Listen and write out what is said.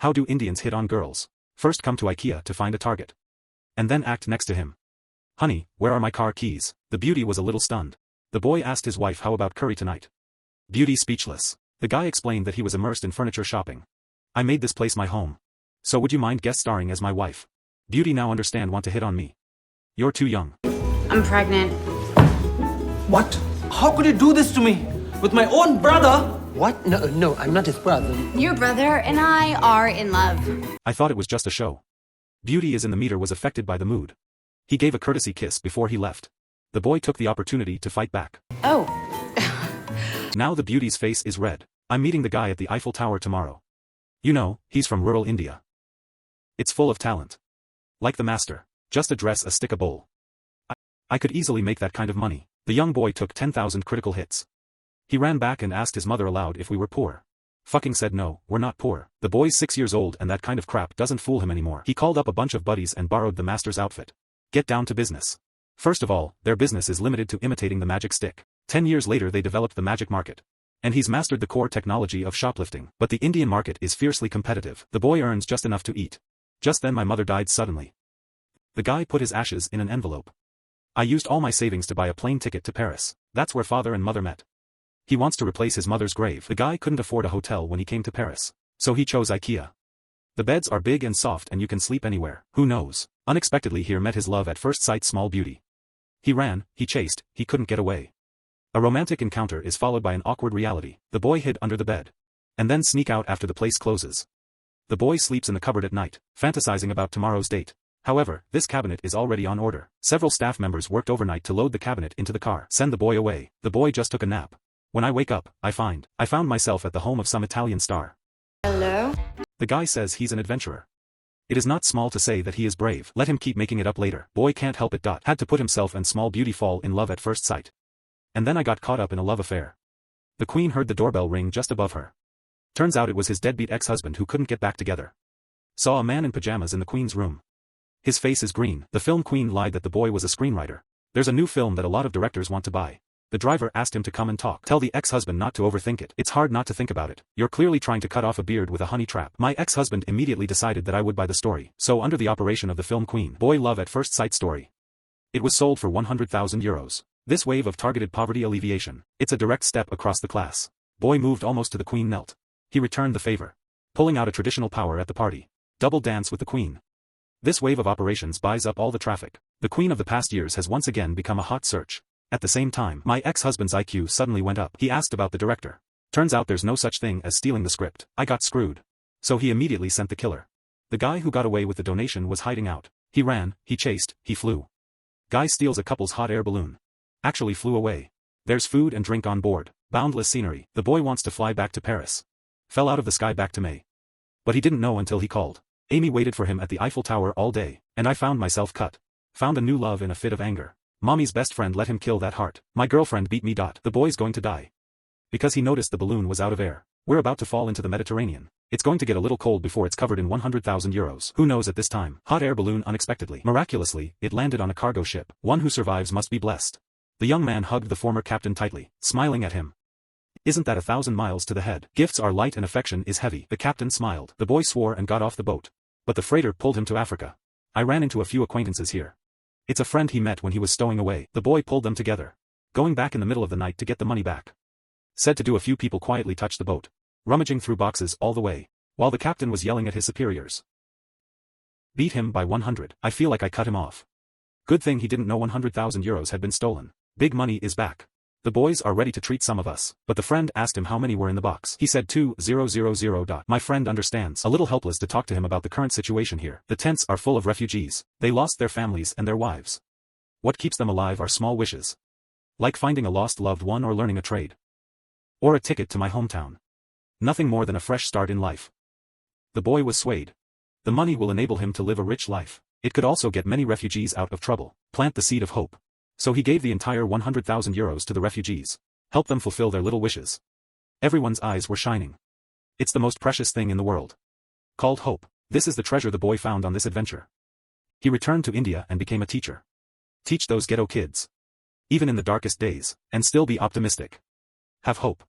How do Indians hit on girls? First come to IKEA to find a target. And then act next to him. Honey, where are my car keys? The beauty was a little stunned. The boy asked his wife how about curry tonight. Beauty speechless. The guy explained that he was immersed in furniture shopping. I made this place my home. So would you mind guest starring as my wife? Beauty now understand want to hit on me. You're too young. I'm pregnant. What? How could you do this to me? With my own brother? What? No, I'm not his brother. Your brother and I are in love. I thought it was just a show. Beauty is in the meter was affected by the mood. He gave a courtesy kiss before he left. The boy took the opportunity to fight back. Oh. Now the beauty's face is red. I'm meeting the guy at the Eiffel Tower tomorrow. You know, he's from rural India. It's full of talent. Like the master. Just a dress, a stick, a bowl. I could easily make that kind of money. The young boy took 10,000 critical hits. He ran back and asked his mother aloud if we were poor. Fucking said no, we're not poor. The boy's 6 years old and that kind of crap doesn't fool him anymore. He called up a bunch of buddies and borrowed the master's outfit. Get down to business. First of all, their business is limited to imitating the magic stick. 10 years later they developed the magic market. And he's mastered the core technology of shoplifting. But the Indian market is fiercely competitive. The boy earns just enough to eat. Just then my mother died suddenly. The guy put his ashes in an envelope. I used all my savings to buy a plane ticket to Paris. That's where father and mother met. He wants to replace his mother's grave. The guy couldn't afford a hotel when he came to Paris. So he chose IKEA. The beds are big and soft and you can sleep anywhere. Who knows? Unexpectedly here met his love at first sight small beauty. He ran, he chased, he couldn't get away. A romantic encounter is followed by an awkward reality. The boy hid under the bed. And then sneak out after the place closes. The boy sleeps in the cupboard at night, fantasizing about tomorrow's date. However, this cabinet is already on order. Several staff members worked overnight to load the cabinet into the car. Send the boy away. The boy just took a nap. When I wake up, I found myself at the home of some Italian star. Hello? The guy says he's an adventurer. It is not small to say that he is brave. Let him keep making it up later. Boy can't help it. Had to put himself and small beauty fall in love at first sight. And then I got caught up in a love affair. The queen heard the doorbell ring just above her. Turns out it was his deadbeat ex-husband who couldn't get back together. Saw a man in pajamas in the queen's room. His face is green. The film queen lied that the boy was a screenwriter. There's a new film that a lot of directors want to buy. The driver asked him to come and talk. Tell the ex-husband not to overthink it. It's hard not to think about it. You're clearly trying to cut off a beard with a honey trap. My ex-husband immediately decided that I would buy the story. So under the operation of the film queen, boy love at first sight story. It was sold for 100,000 euros. This wave of targeted poverty alleviation. It's a direct step across the class. Boy moved almost to the queen knelt. He returned the favor. Pulling out a traditional power at the party. Double dance with the queen. This wave of operations buys up all the traffic. The queen of the past years has once again become a hot search. At the same time, my ex-husband's IQ suddenly went up. He asked about the director. Turns out there's no such thing as stealing the script. I got screwed. So he immediately sent the killer. The guy who got away with the donation was hiding out. He ran, he chased, he flew. Guy steals a couple's hot air balloon. Actually flew away. There's food and drink on board. Boundless scenery. The boy wants to fly back to Paris. Fell out of the sky back to May. But he didn't know until he called. Amy waited for him at the Eiffel Tower all day, and I found myself cut. Found a new love in a fit of anger. Mommy's best friend let him kill that heart. My girlfriend beat me. The boy's going to die. Because he noticed the balloon was out of air. We're about to fall into the Mediterranean. It's going to get a little cold before it's covered in 100,000 euros. Who knows at this time? Hot air balloon unexpectedly. Miraculously, it landed on a cargo ship. One who survives must be blessed. The young man hugged the former captain tightly, smiling at him. Isn't that 1,000 miles to the head? Gifts are light and affection is heavy. The captain smiled. The boy swore and got off the boat. But the freighter pulled him to Africa. I ran into a few acquaintances here. It's a friend he met when he was stowing away. The boy pulled them together. Going back in the middle of the night to get the money back. Said to do a few people quietly touch the boat. Rummaging through boxes all the way. While the captain was yelling at his superiors. Beat him by 100. I feel like I cut him off. Good thing he didn't know 100,000 euros had been stolen. Big money is back. The boys are ready to treat some of us. But the friend asked him how many were in the box. He said 2000. My friend understands. A little helpless to talk to him about the current situation here. The tents are full of refugees. They lost their families and their wives. What keeps them alive are small wishes. Like finding a lost loved one or learning a trade. Or a ticket to my hometown. Nothing more than a fresh start in life. The boy was swayed. The money will enable him to live a rich life. It could also get many refugees out of trouble. Plant the seed of hope. So he gave the entire 100,000 euros to the refugees. Help them fulfill their little wishes. Everyone's eyes were shining. It's the most precious thing in the world. Called hope. This is the treasure the boy found on this adventure. He returned to India and became a teacher. Teach those ghetto kids. Even in the darkest days, and still be optimistic. Have hope.